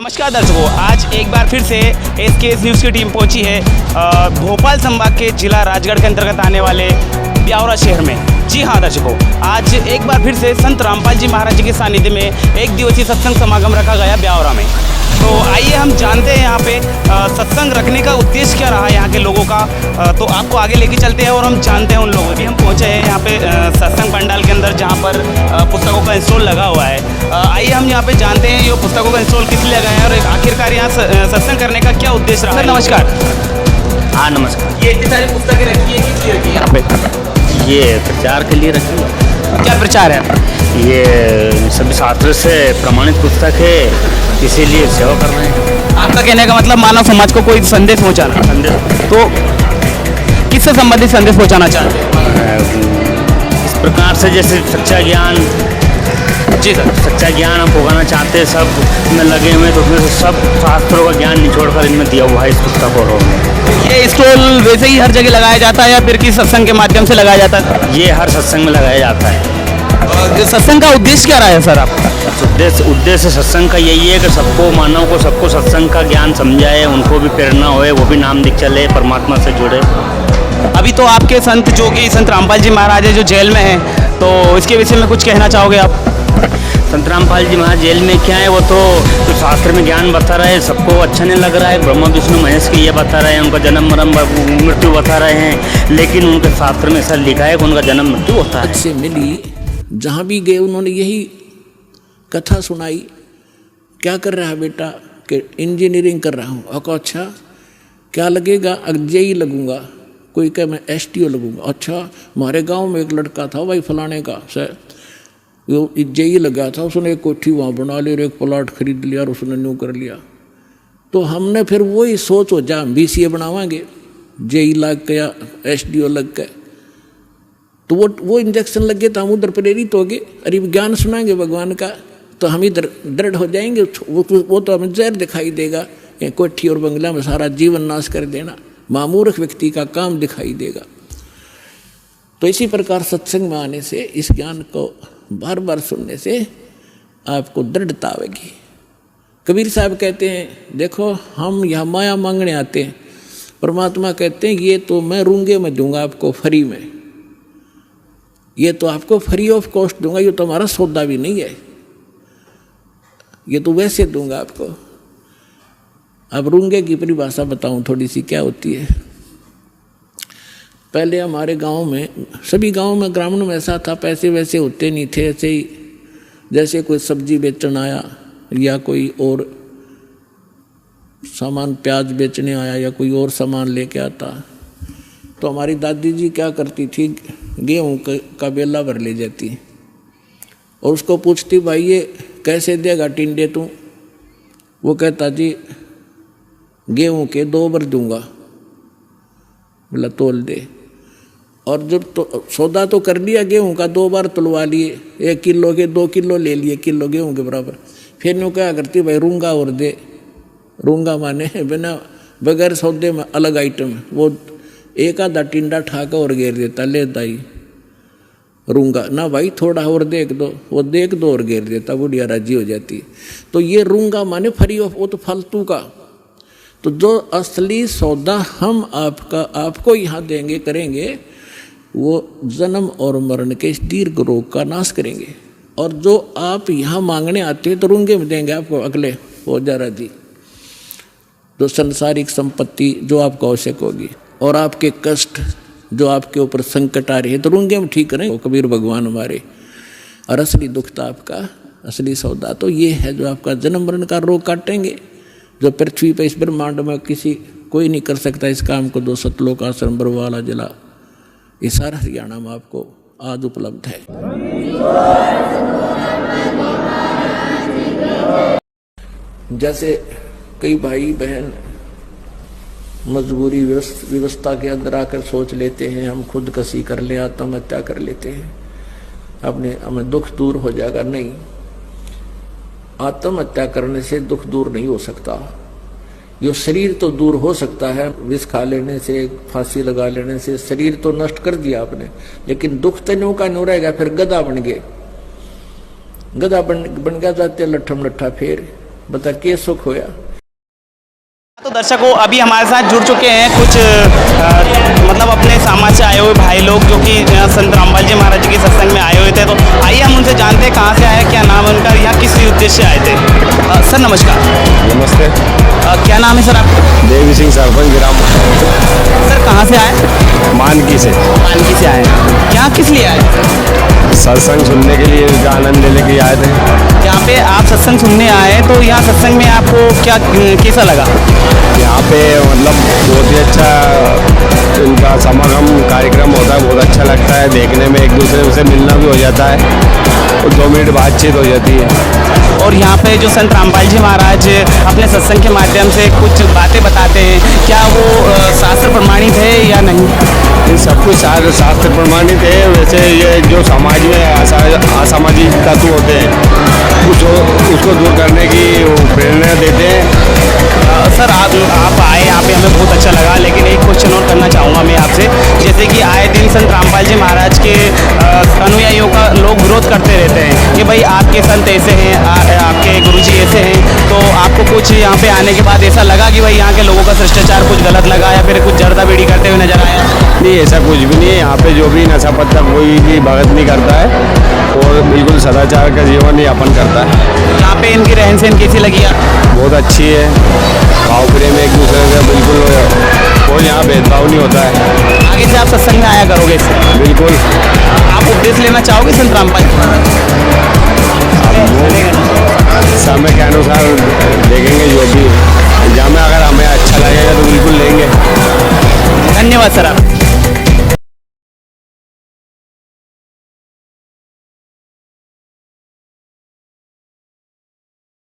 नमस्कार दर्शकों, आज एक बार फिर से एसकेएस न्यूज़ की टीम पहुंची है भोपाल संभाग के जिला राजगढ़ के अंतर्गत आने वाले ब्यावरा शहर में। जी हाँ दर्शकों, आज एक बार फिर से संत रामपाल जी महाराज जी के सानिध्य में एक दिवसीय सत्संग समागम रखा गया ब्यावरा में। तो आइए हम जानते हैं यहाँ पे सत्संग रखने का उद्देश्य क्या रहा है यहाँ के लोगों का। तो आपको आगे लेके चलते हैं और हम जानते हैं उन लोगों की। हम पहुँचे हैं यहाँ पे सत्संग पंडाल के अंदर जहाँ पर पुस्तकों का इंस्टॉल लगा हुआ है। आइए हम यहाँ पे जानते हैं ये पुस्तकों का इंस्टॉल किस लिए लगा है और आखिरकार यहाँ सत्संग करने का क्या उद्देश्य रहा है। नमस्कार। हाँ नमस्कार। ये इतनी सारी पुस्तकें रखी है, किस लिए रखी है यहाँ पे? ये प्रचार के लिए रखी है। क्या प्रचार है? ये सभी शास्त्र से प्रमाणित पुस्तक है, इसीलिए सेवा कर रहे हैं। आपका कहने का मतलब मानव समाज को कोई संदेश पहुँचाना। संदेश तो किससे संबंधित संदेश पहुँचाना चाहते हैं? इस प्रकार से जैसे सच्चा ज्ञान, जी सर, सच्चा ज्ञान हम भोगाना चाहते हैं, सब में लगे हुए, तो उसमें से सब शास्त्रों का ज्ञान निचोड़ कर इनमें दिया हुआ है इस पुस्तक को। ये स्टॉल वैसे ही हर जगह लगाया जाता है या फिर किस सत्संग के माध्यम से लगाया जाता है? ये हर सत्संग में लगाया जाता है। और सत्संग का उद्देश्य क्या रहा है सर आपका? उद्देश्य सत्संग का यही है कि सबको, मानव को, सबको सत्संग का ज्ञान समझाए, उनको भी प्रेरणा होए, वो भी नाम दिख चले, परमात्मा से जुड़े। अभी तो आपके संत जो कि संत रामपाल जी महाराज है जो जेल में हैं, तो इसके विषय में कुछ कहना चाहोगे आप? संत रामपाल जी महाराज जेल में क्या है, वो तो शास्त्र में ज्ञान बता रहे हैं, सबको अच्छा नहीं लग रहा है। ब्रह्मा विष्णु महेश के ये बता रहे हैं, उनका जन्म मरण मृत्यु बता रहे हैं, लेकिन उनके शास्त्र में ऐसा लिखा है कि उनका जन्म मृत्यु होता है। से मिली, जहाँ भी गए उन्होंने यही कथा सुनाई। क्या कर रहा है बेटा? कि इंजीनियरिंग कर रहा हूँ। अको अच्छा, क्या लगेगा? जेई लगूंगा। कोई कहे मैं STO लगूंगा। अच्छा, हमारे गांव में एक लड़का था भाई फलाने का सर, वो जेई लगा था, उसने एक कोठी वहाँ बना ली और एक प्लाट खरीद लिया और उसने न्यू कर लिया। तो हमने फिर वही सोच हो जा BCA बनावांगे, जेई लग के या SDO लग के। तो वो इंजेक्शन लग गए तो हम उधर प्रेरित हो गए, अरे ज्ञान सुनाएंगे भगवान का तो हम इधर दृढ़ हो जाएंगे। वो तो हमें जहर दिखाई देगा, कोठी और बंगला में सारा जीवन नाश कर देना, मामूर्ख व्यक्ति का काम दिखाई देगा। तो इसी प्रकार सत्संग में आने से, इस ज्ञान को बार बार सुनने से आपको दृढ़ता आएगी। कबीर साहब कहते हैं, देखो हम यहाँ माया मांगने आते हैं, परमात्मा कहते हैं ये तो मैं रूंगे में दूंगा आपको फ्री में, ये तो आपको फ्री ऑफ कॉस्ट दूंगा, ये तो हमारा सौदा भी नहीं है, ये तो वैसे दूंगा आपको। अब रूंगे की परिभाषा बताऊं थोड़ी सी क्या होती है। पहले हमारे गांव में, सभी गांव में, ग्रामीण में ऐसा था, पैसे वैसे होते नहीं थे। ऐसे ही जैसे कोई सब्जी बेचने आया या कोई और सामान, प्याज बेचने आया या कोई और सामान लेके आता, तो हमारी दादी जी क्या करती थी, गेहूं का बेला भर ले जाती और उसको पूछती, भाई ये कैसे देगा टिंडे तू? वो कहता जी गेहूं के 2 बार दूंगा। बोला तोल दे। और जब तो सौदा तो कर लिया गेहूं का, 2 बार तुलवा लिए, 1 किलो के 2 किलो ले लिए, किलो गेहूं के बराबर। फिर यूँ क्या करती, भाई रूंगा और दे। रूंगा माने बिना बगैर सौदे में अलग आइटम, वो एक आधा टिंडा ठाका और घेर देता, ले दाई रूंगा ना भाई, थोड़ा और देख दो, वो देख दो और घेर देता, बुढ़िया राजी हो जाती। तो ये रूंगा माने फ्री ऑफ, वो तो फालतू का। तो जो असली सौदा हम आपको यहाँ देंगे, करेंगे, वो जन्म और मरण के इस दीर्घ रोग का नाश करेंगे। और जो आप यहाँ मांगने आते हैं तो रूंगे में देंगे आपको, अगले हो जा राजी। जो संसारिक संपत्ति जो आपको आवश्यक होगी और आपके कष्ट जो आपके ऊपर संकट आ रहे हैं तो रूंगे में ठीक करें, कबीर भगवान हमारे। और असली दुख तो आपका, असली सौदा तो ये है जो आपका जन्म मरण का रोग काटेंगे, जो पृथ्वी पर इस ब्रह्मांड में कोई नहीं कर सकता इस काम को। 2 सतलोक आश्रम बरवाला जिला, ये सारा हरियाणा में आपको आज उपलब्ध है। जैसे कई भाई बहन मजबूरी व्यवस्था के अंदर आकर सोच लेते हैं हम खुदकशी कर ले, आत्महत्या कर लेते हैं, हमें दुख दूर हो जाएगा। नहीं, आत्महत्या करने से दुख दूर नहीं हो सकता। यो शरीर तो दूर हो सकता है, विष खा लेने से, फांसी लगा लेने से शरीर तो नष्ट कर दिया आपने, लेकिन दुख तनों का नहीं रहेगा। फिर गधा बन गए, गधा बन गया जाते लट्ठम लट्ठा, फिर बता के सुख होया। तो दर्शकों अभी हमारे साथ जुड़ चुके हैं कुछ मतलब अपने समाज से आए हुए भाई लोग जो कि संत रामपाल जी महाराज जी के सत्संग में आए हुए थे। तो आइए हम उनसे जानते हैं कहाँ से आए, क्या नाम है उनका, यहाँ किस उद्देश्य से आए थे। सर नमस्कार। नमस्ते। क्या नाम है सर आपका? देवी सिंह सरपंच ग्राम। सर कहाँ से आए? मानकी से। मानकी से आए। यहाँ किस लिए आए? सत्संग सुनने के लिए, उसका आनंद लेने के लिए आए थे। यहाँ पे आप सत्संग सुनने आए तो यहाँ सत्संग में आपको क्या कैसा लगा? यहाँ पे मतलब बहुत ही अच्छा इनका समागम कार्यक्रम होता है, बहुत अच्छा लगता है देखने में। एक दूसरे से मिलना भी हो जाता है और 2 मिनट बातचीत हो जाती है। और यहाँ पे जो संत रामपाल जी महाराज अपने सत्संग के माध्यम से कुछ बातें बताते हैं, क्या वो शास्त्र प्रमाणित है या नहीं? इन सब कुछ शास्त्र प्रमाणित है। वैसे ये जो समाज में असामाजिक तत्व होते हैं उसको दूर करने की प्रेरणा देते हैं। सर आप आए यहाँ पे, हमें बहुत अच्छा लगा, लेकिन एक क्वेश्चन और करना चाहूँगा मैं आपसे। जैसे कि आए दिन संत रामपाल जी महाराज के अनुयायियों का लोग विरोध करते रहते हैं कि भाई आपके संत ऐसे हैं, आपके गुरुजी ऐसे हैं, तो आपको कुछ यहाँ पे आने के बाद ऐसा लगा कि भाई यहाँ के लोगों का शिष्टाचार कुछ गलत लगा या फिर कुछ जर्दा बीड़ी करते हुए नजर आया? नहीं, ऐसा कुछ भी नहीं है। यहाँ पे जो भी नशा पत्ता कोई भी भगत नहीं करता है और बिल्कुल सदाचार का जीवन यापन करता है। यहाँ पे इनकी रहन सहन कैसी लगी आपको? बहुत अच्छी है। भाव प्रेम एक दूसरे से बिल्कुल, कोई यहाँ भेदभाव नहीं होता है। आगे से आप सत्संग में आया करोगे इससे? बिल्कुल। आप उपदेश लेना चाहोगे संत रामपाल समय के अनुसार देखेंगे जो भी, जहाँ में अगर हमें अच्छा लगेगा तो बिल्कुल लेंगे। धन्यवाद सर आप।